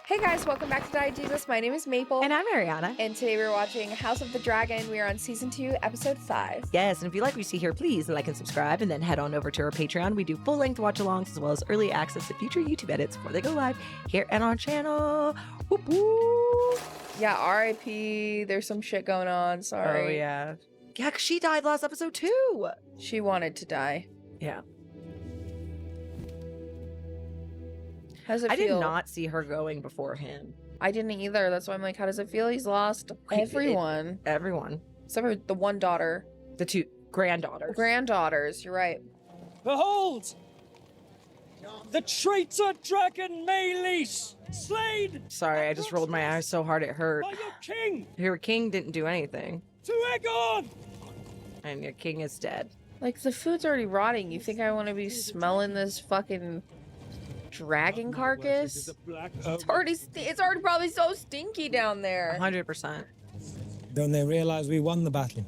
Hey guys, welcome back to Die Jesus. My name is Maple. And I'm Arianna. And today we're watching House of the Dragon. We are on Season 2, Episode 5. Yes, and if you like what you see here, please like and subscribe, and then head on over to our Patreon. We do full-length watch-alongs as well as early access to future YouTube edits before they go live here and on our channel. Whoop, whoop. Yeah, R.I.P. There's some shit going on. Sorry. Oh, yeah. Yeah, 'cause she died last episode, too. She wanted to die. Yeah. How does it I feel? did not see her going before him. I didn't either. That's why I'm like, how does it feel? He's lost everyone. Everyone. Except for the one daughter. The two granddaughters. Granddaughters, you're right. Behold! The traitor dragon Maylis, slain! Sorry, I just rolled my eyes so hard it hurt. By your king, Your king didn't do anything. to Aegon! And your king is dead. Like, the food's already rotting. You think I want to be smelling this fucking dragon carcass? It's already probably so stinky down there. 100%. Don't they realize we won the battle?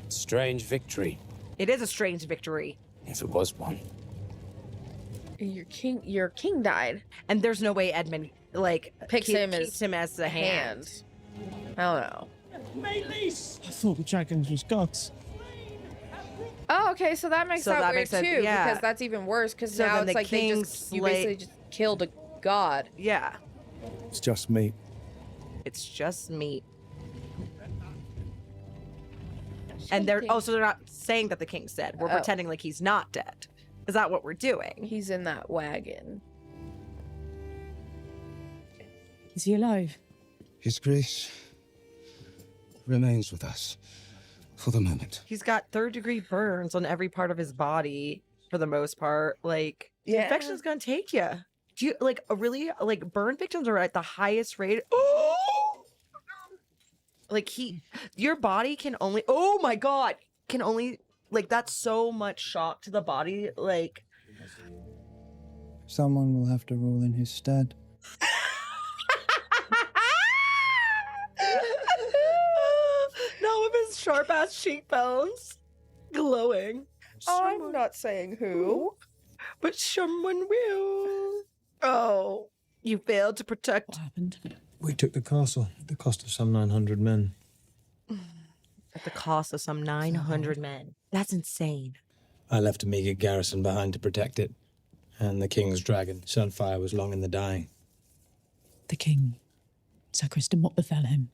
Strange victory, It is a strange victory. if it was one. Your king died. And there's no way Edmund, like, Keeps him as a hand. I don't know. Maylis! I thought the dragons was gods. Oh, okay, so that makes that weird sense, too, yeah. because that's even worse, because So now then it's the like they king you basically just killed a god. Yeah. It's just me. It's just meat. And so they're not saying that the king's dead. We're Oh. pretending like he's not dead. Is that what we're doing? He's in that wagon. Is he alive? His grace remains with us for the moment. He's got third-degree burns on every part of his body for the most part. Like, the Yeah. infection's gonna take you. Do you, like, burn victims are at the highest rate. Like, your body can only, oh my God, can only, like, that's so much shock to the body. Like, Someone will have to rule in his stead. not with his sharp ass cheekbones glowing. I'm not saying who. But someone will. Oh, you failed to protect. What happened? We took the castle at the cost of some 900 men. At the cost of some 900 men. That's insane. I left a meager garrison behind to protect it. And the king's dragon, Sunfire, was long in the dying. The king. Sir Kristen, what befell him?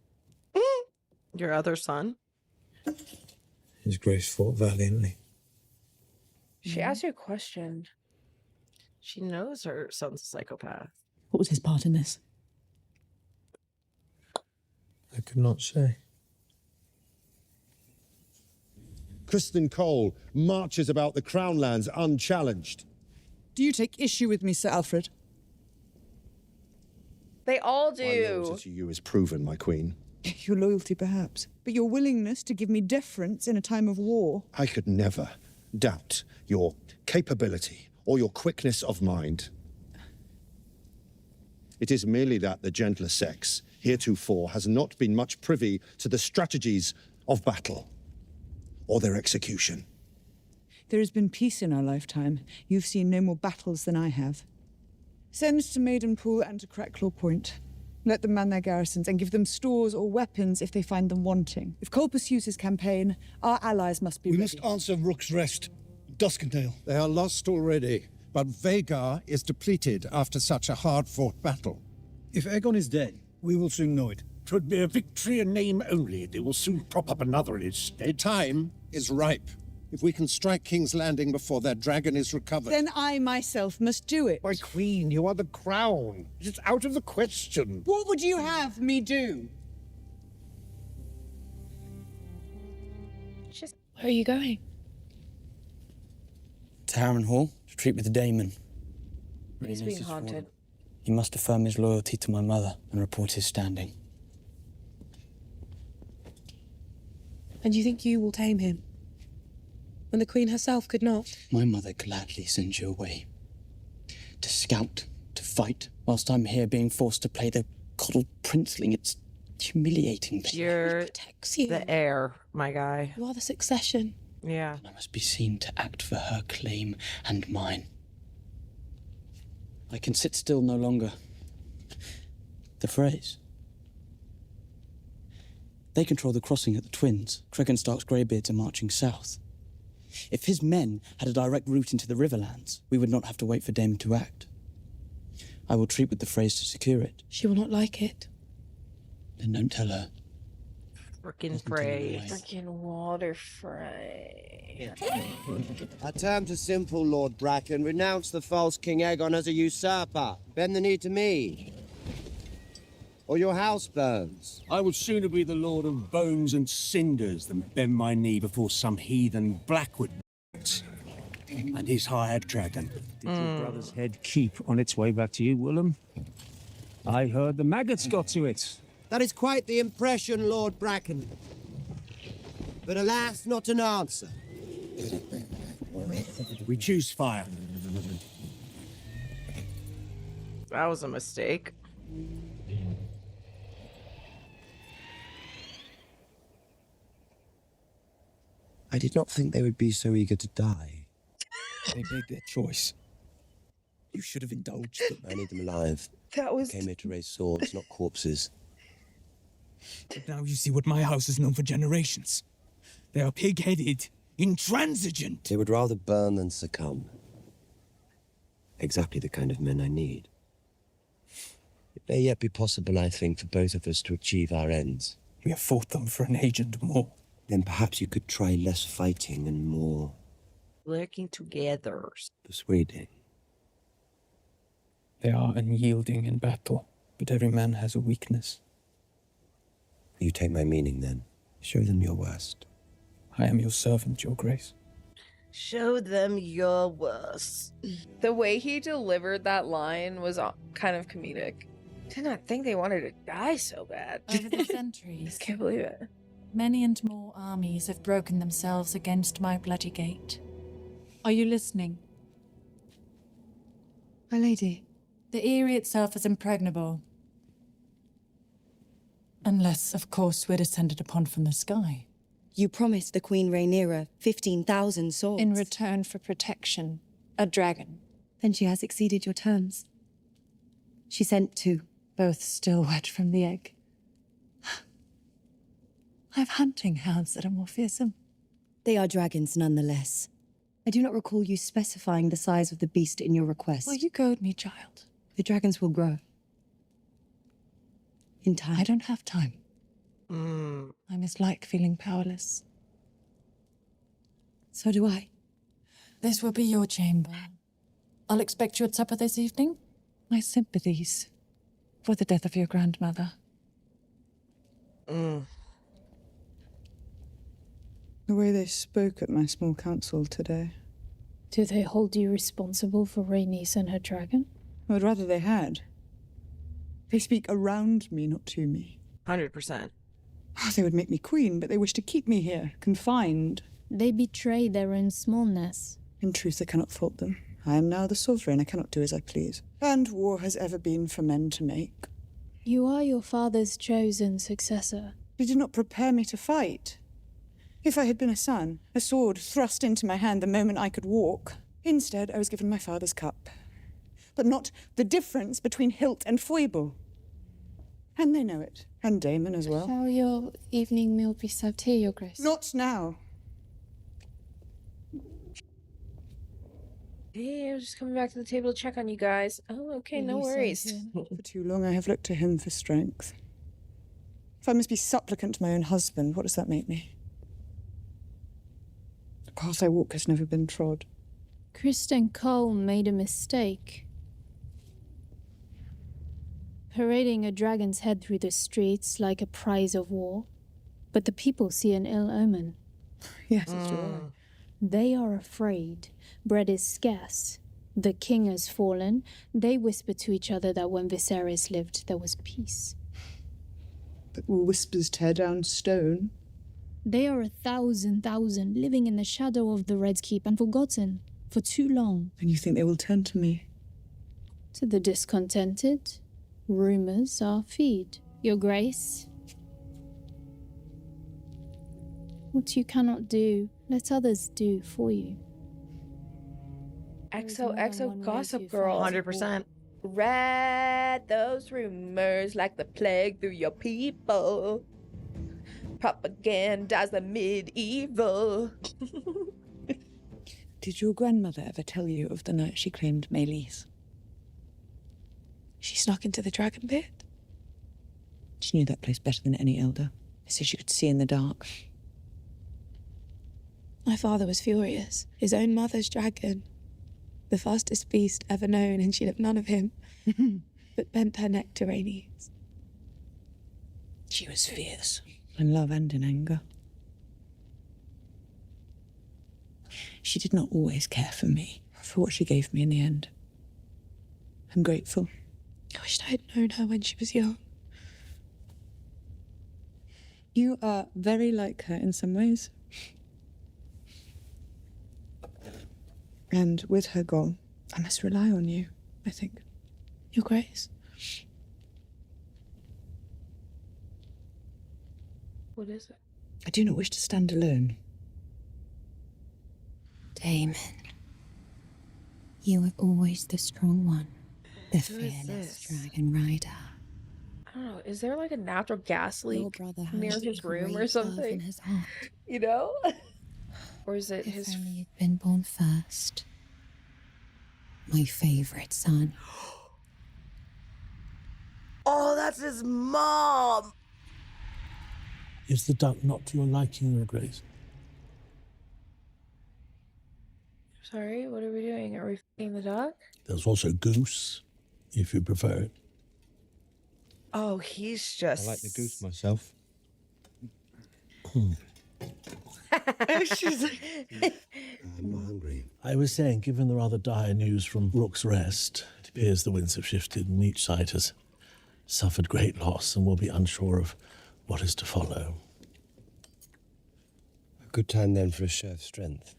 Your other son? His grace fought valiantly. She asked you a question. She knows her son's a psychopath. What was his part in this? I could not say. Kristen Cole marches about the Crown lands unchallenged. Do you take issue with me, Sir Alfred? They all My do. loyalty to you is proven, my queen. Your loyalty, perhaps, but your willingness to give me deference in a time of war. I could never doubt your capability or your quickness of mind. It is merely that the gentler sex, heretofore, has not been much privy to the strategies of battle or their execution. There has been peace in our lifetime. You've seen no more battles than I have. Send to Maidenpool and to Cracklaw Point. Let them man their garrisons and give them stores or weapons if they find them wanting. If Cole pursues his campaign, our allies must be We ready. must answer Rook's rest. Duskendale. They are lost already, but Vagar is depleted after such a hard-fought battle. If Aegon is dead, we will soon know it. 'Twould be a victory in name only. They will soon prop up another in its stead. Time is ripe. If we can strike King's Landing before their dragon is recovered. Then I myself must do it. My queen, you are the crown. It is out of the question. What would you have me do? Where are you going? To Harrenhal to treat with the Daemon. He's being haunted. He must affirm his loyalty to my mother and report his standing. And you think you will tame him? When the Queen herself could not? My mother gladly sends you away. To scout, to fight, whilst I'm here being forced to play the coddled princeling. It's humiliating. You're Protects you. the heir, my guy. You are the succession. Yeah. I must be seen to act for her claim and mine. I can sit still no longer. The Freys. They control the crossing at the Twins. Craig and Stark's greybeards are marching south. If his men had a direct route into the Riverlands, we would not have to wait for Daemon to act. I will treat with the Freys to secure it. She will not like it. Then don't tell her. Frickin' Frey. Freaking water Frey. Our terms are simple, Lord Bracken. Renounce the false King Aegon as a usurper. Bend the knee to me. Or your house burns. I would sooner be the Lord of Bones and Cinders than bend my knee before some heathen Blackwood and his hired dragon. Did your brother's head keep on its way back to you, Willem? I heard the maggots got to it. That is quite the impression, Lord Bracken. But alas, not an answer. We choose fire. That was a mistake. I did not think they would be so eager to die. They made their choice. You should have indulged them. I need them alive. That was... I came here to raise swords, not corpses. But now you see what my house has known for generations. They are pig-headed, intransigent. They would rather burn than succumb. Exactly the kind of men I need. It may yet be possible, I think, for both of us to achieve our ends. We have fought them for an age and more. Then perhaps you could try less fighting and more Working together. persuading. They are unyielding in battle, but every man has a weakness. You take my meaning, then. Show them your worst. I am your servant, your grace. Show them your worst. The way he delivered that line was kind of comedic. Did not think they wanted to die so bad. Over the I centuries, just can't believe it. many and more armies have broken themselves against my bloody gate. Are you listening? My lady. The Eyrie itself is impregnable. Unless, of course, we're descended upon from the sky. You promised the Queen Rhaenyra 15,000 swords. In return for protection, a dragon. Then she has exceeded your terms. She sent 2. Both still wet from the egg. I have hunting hounds that are more fearsome. They are dragons nonetheless. I do not recall you specifying the size of the beast in your request. Well, you goad me, child. The dragons will grow. In time. I don't have time. I mislike feeling powerless. So do I. This will be your chamber. I'll expect you at supper this evening. My sympathies for the death of your grandmother. The way they spoke at my small council today. Do they hold you responsible for Rhaenys and her dragon? I would rather they had. They speak around me, not to me. 100%. They would make me queen, but they wish to keep me here, confined. They betray their own smallness. In truth, I cannot fault them. I am now the sovereign. I cannot do as I please. And war has ever been for men to make. You are your father's chosen successor. He did not prepare me to fight. If I had been a son, a sword thrust into my hand the moment I could walk. Instead, I was given my father's cup. But not the difference between hilt and foible. And they know it. And Daemon as well. Shall your evening meal be served here, Your Grace? Not now. Hey, I was just coming back to the table to check on you guys. Oh, okay, no worries. For too long, I have looked to him for strength. If I must be supplicant to my own husband, what does that make me? The path I walk has never been trod. Kristen Cole made a mistake. Parading a dragon's head through the streets like a prize of war. But the people see an ill omen. Yes, it's true. They are afraid. Bread is scarce. The king has fallen. They whisper to each other that when Viserys lived, there was peace. But will whispers tear down stone? They are 1,000 living in the shadow of the Red Keep and forgotten for too long. And you think they will turn to me? To the discontented, rumors are feed. Your Grace. What you cannot do, let others do for you. XOXO Gossip Girl. 100%. Spread those rumors like the plague through your people. Propagandize the medieval. Did your grandmother ever tell you of the night she claimed Maylis? She snuck into the dragon pit. She knew that place better than any elder. They said she could see in the dark. My father was furious. His own mother's dragon. The fastest beast ever known, and she'd have none of him. But bent her neck to Rhaenys. She was fierce. In love and in anger. She did not always care for me, for what she gave me in the end. I'm grateful. I wished I had known her when she was young. You are very like her in some ways. And with her gone, I must rely on you, I think. Your Grace. What is it? I do not wish to stand alone. Damon, you were always the strong one, the Who is fearless this? dragon rider. I don't know. Is there like a natural gas Your leak brother near has his room great or love in something? his heart. You know? Or is it If his? only you'd been born first. My favorite son. Oh, that's his mom! Is the duck not to your liking, Your Grace? Sorry, what are we doing? Are we feeding the duck? There's also goose, if you prefer it. Oh, he's just... I like the goose myself. She's like... I'm hungry. I was saying, given the rather dire news from Rook's Rest, it appears the winds have shifted and each side has suffered great loss and will be unsure of what is to follow. A good time then for a show of strength.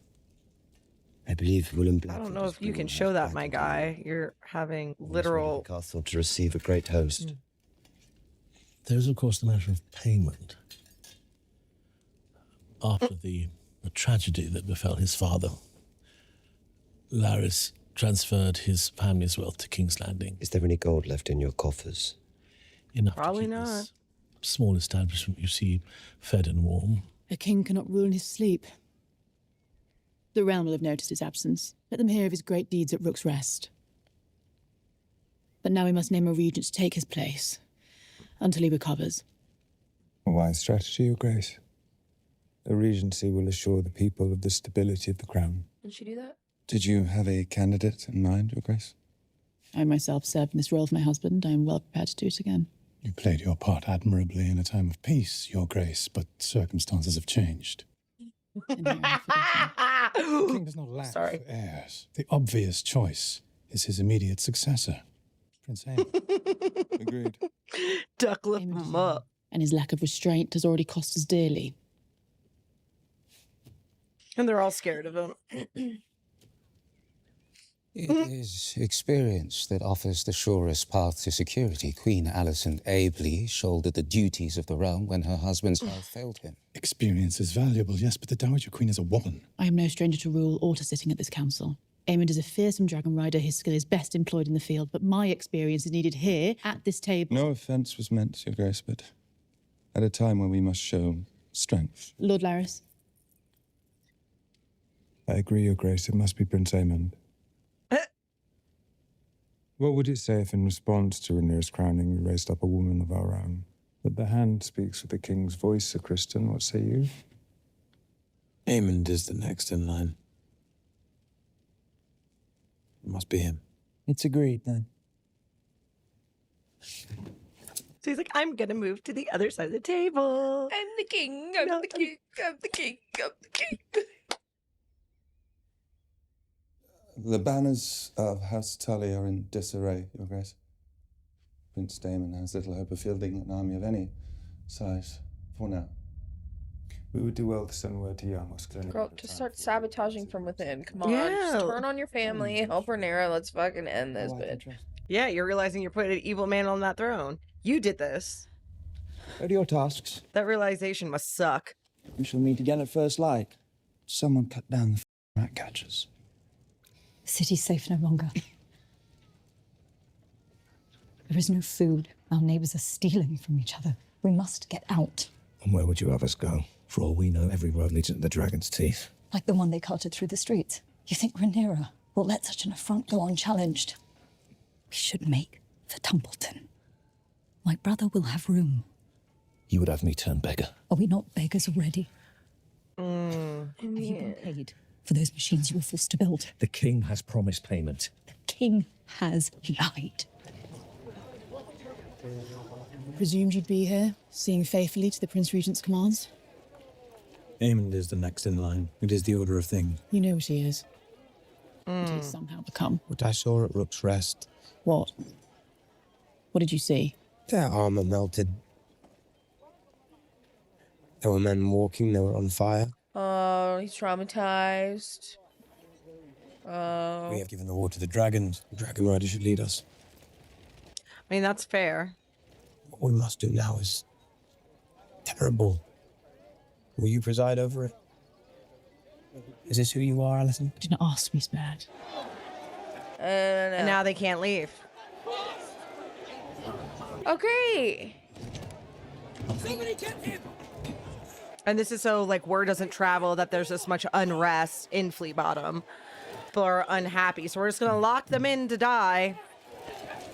I believe William I don't know if you can show that, my guy. You're having literal... castle to receive a great host. There's, of course, the matter of payment. After the tragedy that befell his father, Larys transferred his family's wealth to King's Landing. Is there any gold left in your coffers? Enough Probably to keep not. this small establishment you see fed and warm. A king cannot rule in his sleep. The realm will have noticed his absence. Let them hear of his great deeds at Rook's Rest. But now we must name a regent to take his place, until he recovers. A wise strategy, Your Grace. A regency will assure the people of the stability of the crown. Did she do that? Did you have a candidate in mind, Your Grace? I myself served in this role for my husband. I am well prepared to do it again. You played your part admirably in a time of peace, Your Grace, but circumstances have changed. The king does not lack for heirs. The obvious choice is his immediate successor, Prince Aemon. Agreed. Duck lip him up. And his lack of restraint has already cost us dearly. And they're all scared of him. It is experience that offers the surest path to security. Queen Alicent ably shouldered the duties of the realm when her husband's health failed him. Experience is valuable, yes, but the Dowager Queen is a woman. I am no stranger to rule or to sitting at this council. Aemond is a fearsome dragon rider. His skill is best employed in the field, but my experience is needed here, at this table. No offence was meant, Your Grace, but at a time when we must show strength. Lord Larys. I agree, Your Grace, it must be Prince Aemond. What would it say if in response to Rhaenyra's crowning we raised up a woman of our own? That the hand speaks with the king's voice, Sir Criston, what say you? Aemond is the next in line. It must be him. It's agreed, then. So he's like, I'm gonna move to the other side of the table. I'm the king, I'm the king, I'm the king, I'm the king. The banners of House Tully are in disarray, Your Grace. Prince Daemon has little hope of fielding an army of any size for now. We would do well to send word to Yarmos. Girl, just start sabotaging from within. Come on, Yeah. just turn on your family, help Rhaenyra, let's fucking end this bitch. Yeah, you're realizing you're putting an evil man on that throne. You did this. What are your tasks? That realization must suck. We shall meet again at first light. Someone cut down the rat catchers. The city's safe no longer. There is no food. Our neighbors are stealing from each other. We must get out. And where would you have us go? For all we know, every road leads into the Dragon's Teeth. Like the one they carted through the streets. You think Rhaenyra will let such an affront go unchallenged? We should make for Tumbleton. My brother will have room. You would have me turn beggar. Are we not beggars already? Mm. Have you been paid for those machines you were forced to build? The king has promised payment. The king has lied. Presumed you'd be here, seeing faithfully to the Prince Regent's commands. Aemond is the next in line. It is the order of things. You know what he is. What he's somehow become. What I saw at Rook's Rest. What? What did you see? Their armor melted. There were men walking, they were on fire. Oh, he's traumatized. Oh. We have given the war to the dragons. The dragon rider should lead us. I mean, that's fair. What we must do now is terrible. Will you preside over it? Is this who you are, Alison? Did not ask to be spared. And now they can't leave. Okay. Somebody get him! And this is so, like, word doesn't travel that there's this much unrest in Flea Bottom. People are unhappy, so we're just gonna lock them in to die.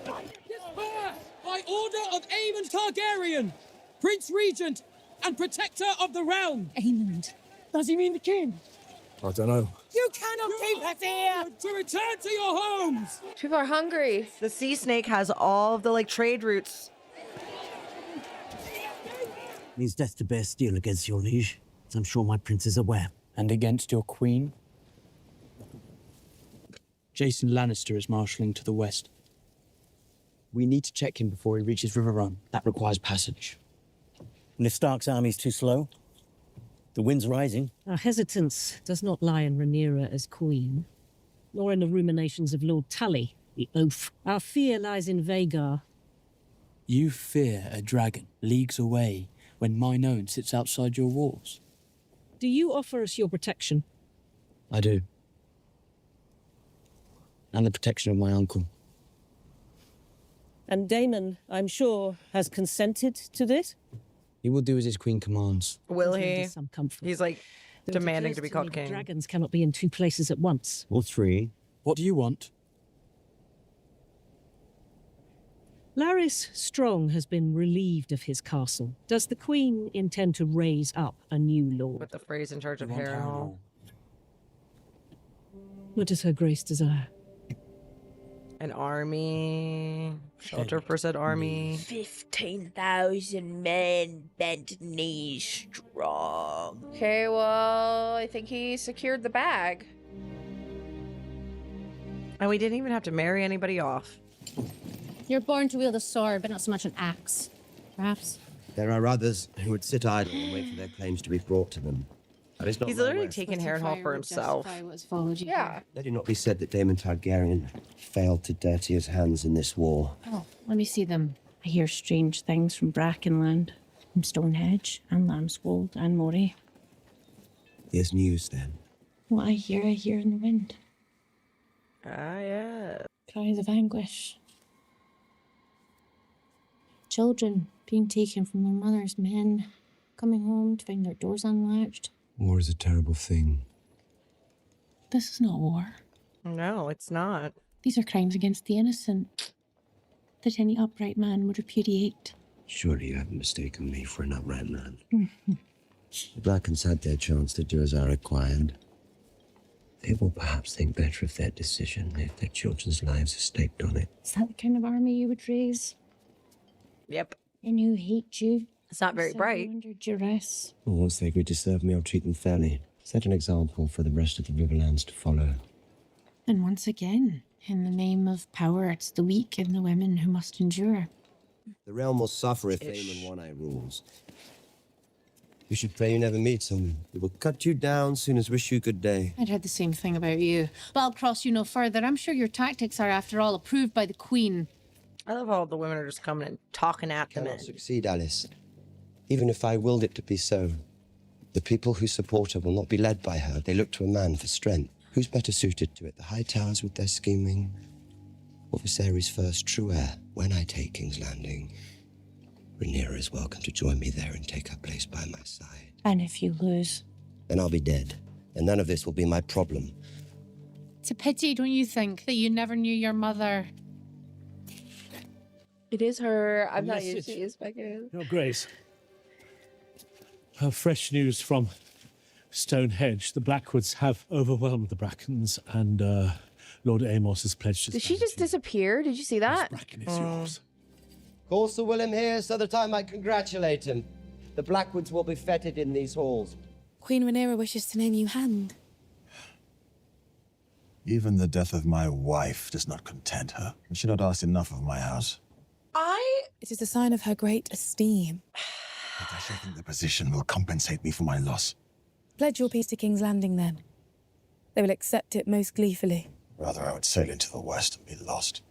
Disperse by order of Aemond Targaryen, Prince Regent and Protector of the Realm. Aemond. Does he mean the king? I don't know. You cannot keep us here! To return to your homes! People are hungry. The sea snake has all of the, like, trade routes. Means death to bear steel against your liege, as I'm sure my prince is aware. And against your queen? Jason Lannister is marshalling to the west. We need to check him before he reaches Riverrun. That requires passage. And if Stark's army's too slow, the wind's rising. Our hesitance does not lie in Rhaenyra as queen, nor in the ruminations of Lord Tully, the oaf. Our fear lies in Vhagar. You fear a dragon leagues away when mine own sits outside your walls. Do you offer us your protection? I do. And the protection of my uncle. And Daemon, I'm sure, has consented to this? He will do as his queen commands. Will he? Some comfort. He's, like, Though it demanding occurs to be me called that king. Dragons cannot be in two places at once. Or three. What do you want? Larys Strong has been relieved of his castle. Does the Queen intend to raise up a new lord? With the phrase in charge of Harrenhal. What does her grace desire? An army. Shelter for said army. 15,000 men bent knees strong. Okay, well, I think he secured the bag. And we didn't even have to marry anybody off. You're born to wield a sword, but not so much an axe. Perhaps. There are others who would sit idle and wait for their claims to be brought to them. That is not He's my literally way. taking Harrenhal for himself. Yeah. Let it not be said that Daemon Targaryen failed to dirty his hands in this war. Oh, let me see them. I hear strange things from Brackenland, from Stonehenge, and Lambswold, and Moray. There's news then. What I hear in the wind. Ah, yeah. Cries of anguish. Children being taken from their mothers, men coming home to find their doors unlatched. War is a terrible thing. This is not war. No, it's not. These are crimes against the innocent that any upright man would repudiate. Surely you haven't mistaken me for an upright man. The Blackens had their chance to do as I required. They will perhaps think better of their decision if their children's lives are staked on it. Is that the kind of army you would raise? Yep. And who hate you? It's not very bright. Under duress. Well, once they agree to serve me, I'll treat them fairly. Set an example for the rest of the Riverlands to follow. And once again, in the name of power, it's the weak and the women who must endure. The realm will suffer if Daemon One Eye rules. You should pray you never meet him. He will cut you down soon as wish you good day. I'd heard the same thing about you. But I'll cross you no further. I'm sure your tactics are, after all, approved by the Queen. I love how the women are just coming and talking at the men. Cannot succeed, Alice. Even if I willed it to be so. The people who support her will not be led by her. They look to a man for strength. Who's better suited to it? The High Towers with their scheming, or Viserys' first true heir. When I take King's Landing, Rhaenyra is welcome to join me there and take her place by my side. And if you lose? Then I'll be dead, and none of this will be my problem. It's a pity, don't you think, that you never knew your mother? It is her. I'm not Message. used to these fucking. Your Grace. Fresh news from Stonehenge. The Blackwoods have overwhelmed the Brackens, and Lord Amos has pledged his Did she just disappear? Did you see that? Bracken is yours. Call Sir William here so that I might congratulate him. The Blackwoods will be feted in these halls. Queen Rhaenyra wishes to name you Hand. Even the death of my wife does not content her. She not asked enough of my house. It is a sign of her great esteem. But I shall think the position will compensate me for my loss. Pledge your peace to King's Landing, then. They will accept it most gleefully. Rather, I would sail into the west and be lost.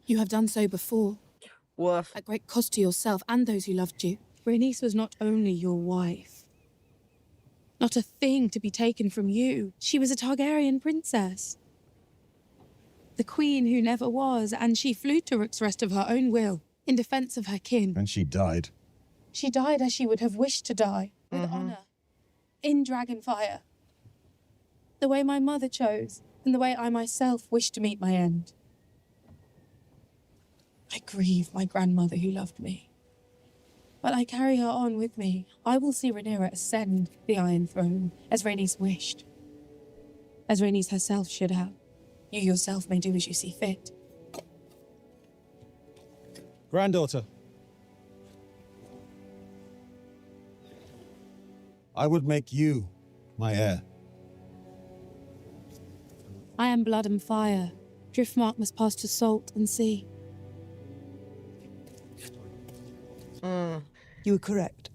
You have done so before. Woof. At great cost to yourself and those who loved you. Rhaenys was not only your wife. Not a thing to be taken from you. She was a Targaryen princess. The queen who never was, and she flew to Rook's Rest of her own will, in defense of her kin. And she died. She died as she would have wished to die, with honor, in Dragonfire. The way my mother chose, and the way I myself wish to meet my end. I grieve my grandmother who loved me. But I carry her on with me. I will see Rhaenyra ascend the Iron Throne, as Rhaenys wished. As Rhaenys herself should have. You yourself may do as you see fit. Granddaughter. I would make you my heir. I am blood and fire. Driftmark must pass to salt and sea. You were correct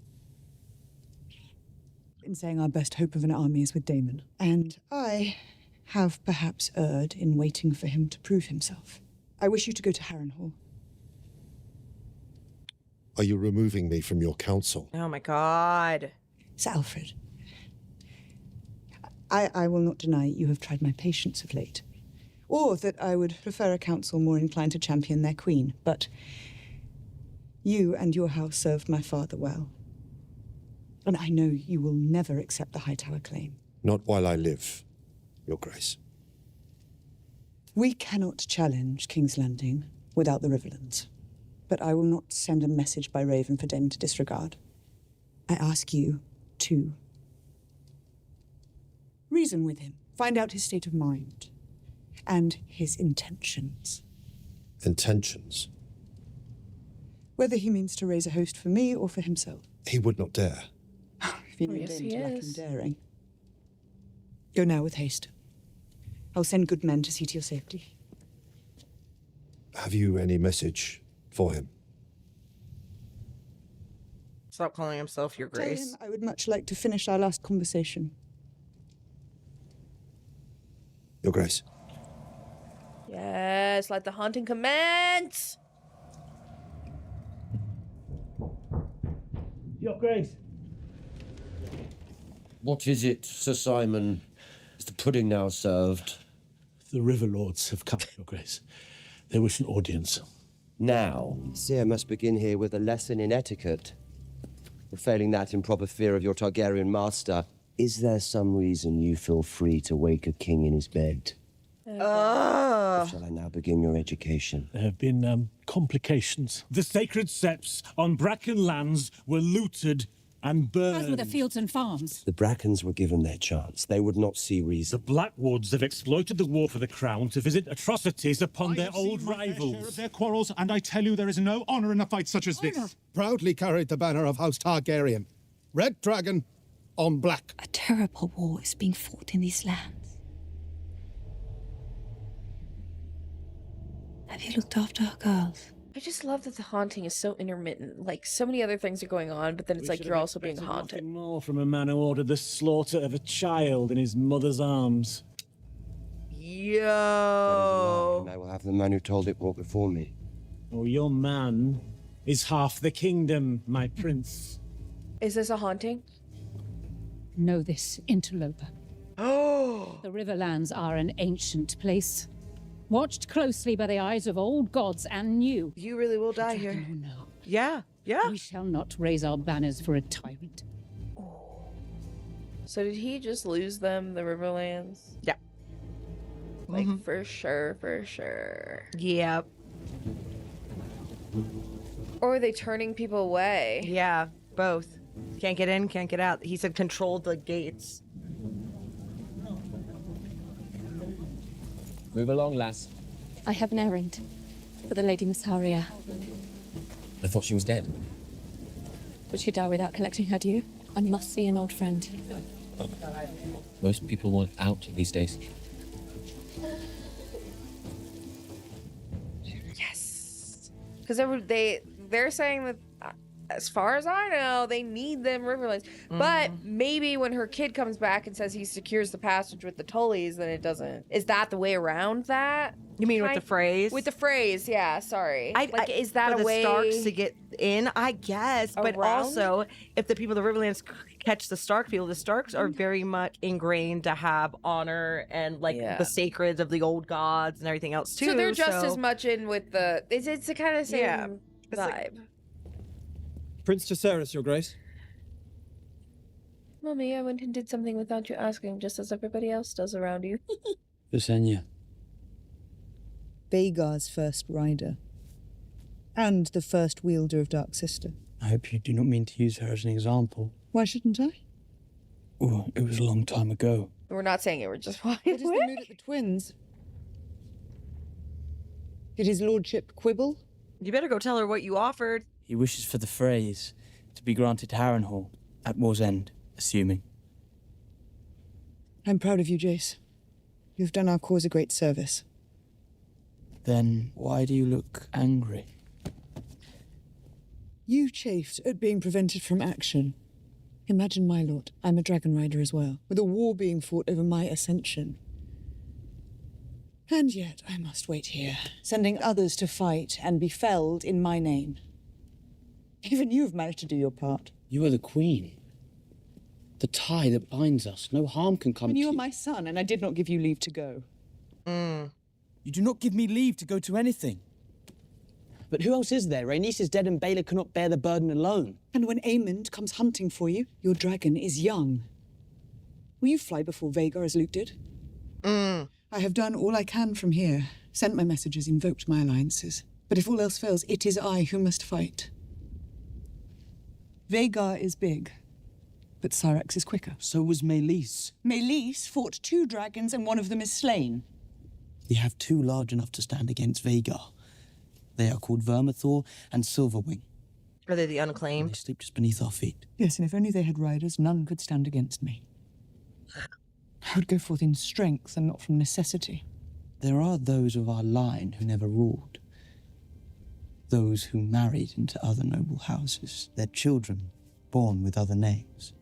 in saying our best hope of an army is with Daemon. And I have perhaps erred in waiting for him to prove himself. I wish you to go to Harrenhal. Are you removing me from your council? Oh my god. Sir Alfred, I will not deny you have tried my patience of late, or that I would prefer a council more inclined to champion their queen, but you and your house served my father well. And I know you will never accept the Hightower claim. Not while I live, Your Grace. We cannot challenge King's Landing without the Riverlands, but I will not send a message by Raven for Daemon to disregard. I ask you to reason with him, find out his state of mind and his intentions. Intentions? Whether he means to raise a host for me or for himself. He would not dare. If you know Daemon to lack him daring. Go now with haste. I'll send good men to see to your safety. Have you any message for him? Stop calling himself Your Grace. Tell him I would much like to finish our last conversation. Your Grace. Yes, let the haunting commence. Your Grace. What is it, Sir Simon? Is the pudding now served? The River Lords have come, Your Grace. They wish an audience. Now? See, I must begin here with a lesson in etiquette. Failing that in proper fear of your Targaryen master, is there some reason you feel free to wake a king in his bed? Shall I now begin your education? There have been complications. The sacred seps on Bracken lands were looted and burned. As were the fields and farms. The Brackens were given their chance. They would not see reason. The Blackwoods have exploited the war for the crown to visit atrocities upon their old Share of rivals. their quarrels, and I tell you there is no honor in a fight such as this. Proudly carried the banner of House Targaryen. Red dragon on black. A terrible war is being fought in these lands. Have you looked after our girls? I just love that the haunting is so intermittent. Like, so many other things are going on, but then it's like you're also being haunted. Nothing more from a man who ordered the slaughter of a child in his mother's arms. Yo. And I will have the man who told it brought before me. Oh, your man is half the kingdom, my prince. Is this a haunting? Know this, interloper. Oh! The Riverlands are an ancient place. watched closely by the eyes of old gods and new. You really will die here. Yeah, yeah. We shall not raise our banners for a tyrant. So did he just lose them, the Riverlands? Yeah. Like, for sure, for sure. Yep. Or are they turning people away? Yeah, both. Can't get in, can't get out. He said control the gates. Move along, lass. I have an errand for the Lady Massaria. I thought she was dead. Would she die without collecting her due? I must see an old friend. Most people want out these days. Yes. Because they're saying that, as far as I know, they need them Riverlands. But maybe when her kid comes back and says he secures the passage with the Tullys, then it doesn't. Is that the way around that? You mean with the phrase? With the phrase, yeah, sorry. Is that for a way? the Starks to get in? I guess. But Around? also, if the people of the Riverlands catch the Stark people, the Starks are very much ingrained to have honor and like the sacreds of the old gods and everything else too. So they're just as much in with the. It's the kind of same vibe. Prince Jacaerys, Your Grace. Mommy, I went and did something without you asking, just as everybody else does around you. Visenya. Vhagar's first rider. And the first wielder of Dark Sister. I hope you do not mean to use her as an example. Why shouldn't I? Oh, it was a long time ago. We're not saying it, we're just What is the mood at the twins? Did his lordship quibble? You better go tell her what you offered. He wishes for the phrase to be granted Harrenhal at war's end, assuming. I'm proud of you, Jace. You've done our cause a great service. Then why do you look angry? You chafed at being prevented from action. Imagine, my lord, I'm a dragon rider as well, with a war being fought over my ascension. And yet I must wait here, sending others to fight and be felled in my name. Even you've managed to do your part. You are the queen. The tie that binds us. No harm can come And to you are my son, and I did not give you leave to go. You do not give me leave to go to anything. But who else is there? Rhaenys is dead and Baelor cannot bear the burden alone. And when Aemond comes hunting for you, your dragon is young. Will you fly before Vhagar as Luke did? I have done all I can from here, sent my messages, invoked my alliances. But if all else fails, it is I who must fight. Vhagar is big, but Syrax is quicker. So was Meleys. Meleys fought 2 dragons and one of them is slain. We have 2 large enough to stand against Vhagar. They are called Vermithor and Silverwing. Are they the unclaimed? They sleep just beneath our feet. Yes, and if only they had riders, none could stand against me. I would go forth in strength and not from necessity. There are those of our line who never ruled. Those who married into other noble houses, their children born with other names.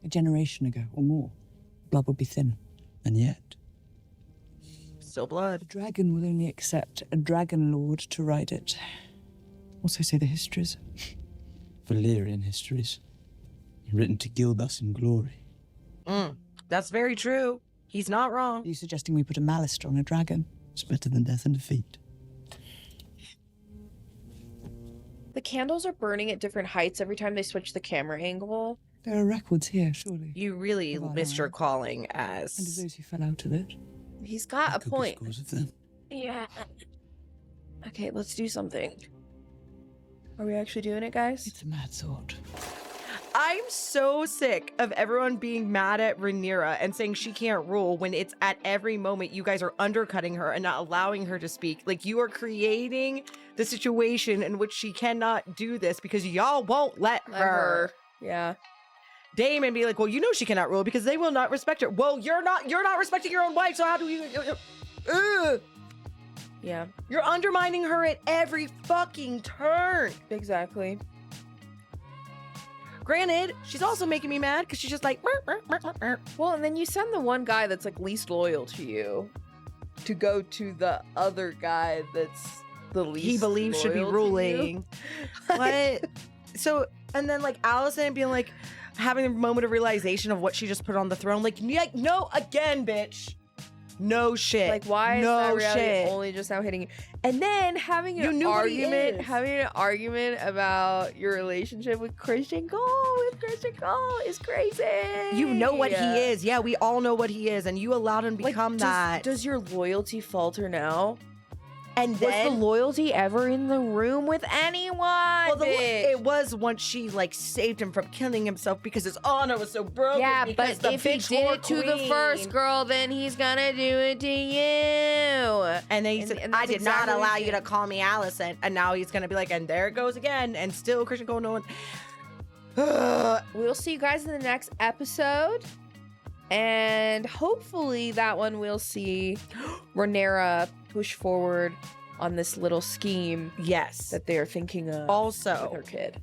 A generation ago or more, blood would be thin. And yet, still blood. The dragon will only accept a dragon lord to ride it. Also say the histories. Valyrian histories, written to gild us in glory. That's very true. He's not wrong. Are you suggesting we put a Malister on a dragon? It's better than death and defeat. The candles are burning at different heights every time they switch the camera angle. There are records here, surely. You really missed your calling And of as... those who fell out of it. He's got a point. Scores of them. Yeah. Okay, let's do something. Are we actually doing it, guys? It's a mad thought. I'm so sick of everyone being mad at Rhaenyra and saying she can't rule when it's at every moment you guys are undercutting her and not allowing her to speak. Like, you are creating the situation in which she cannot do this because y'all won't let her. Yeah. Daemon be like, well, you know she cannot rule because they will not respect her. Well, you're not respecting your own wife, so how do you... Yeah. You're undermining her at every fucking turn. Exactly. Granted, she's also making me mad because she's just like... Well, and then you send the one guy that's like least loyal to you to go to the other guy that's the least he believes should be loyal to ruling. you. What? So, and then like Alicent being like, having a moment of realization of what she just put on the throne. Like, no, again, bitch. No shit. Like, why is no that reality shit. only just now hitting you? And then having You an knew what he is. argument about your relationship with Christian Cole is crazy. You know what he is. Yeah, we all know what he is, and you allowed him to become that. Does your loyalty falter now? And then, was the loyalty ever in the room with anyone? well, bitch? it was once she like saved him from killing himself because his honor was so broken. Yeah, because but the if he bitch did whore it to the queen. first girl, then he's gonna do it to you. And then he said, and I that's did not exactly allow what you he to did. call me Allison. And now he's going to be like, and there it goes again. And still Christian Cole, no one. We'll see you guys in the next episode. And hopefully that one we'll see Rhaenyra push forward on this little scheme. Yes. That they're thinking of Also, with her kid.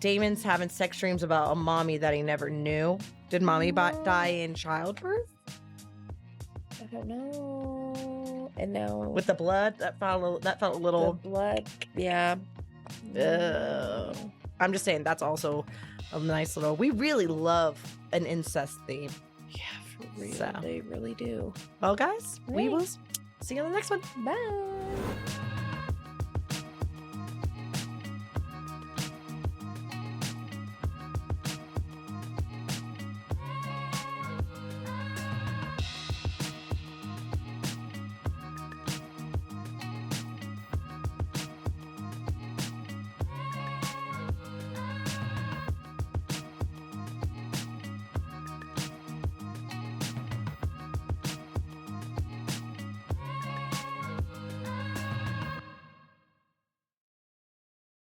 Damon's having sex dreams about a mommy that he never knew. Did mommy die in childbirth? I don't know. And now With the blood? That felt a little... the blood. Yeah. I'm just saying that's also a nice little... We really love an incest theme. Yeah, for real. So. They really do. Well, guys, we Right. will see you on the next one. Bye.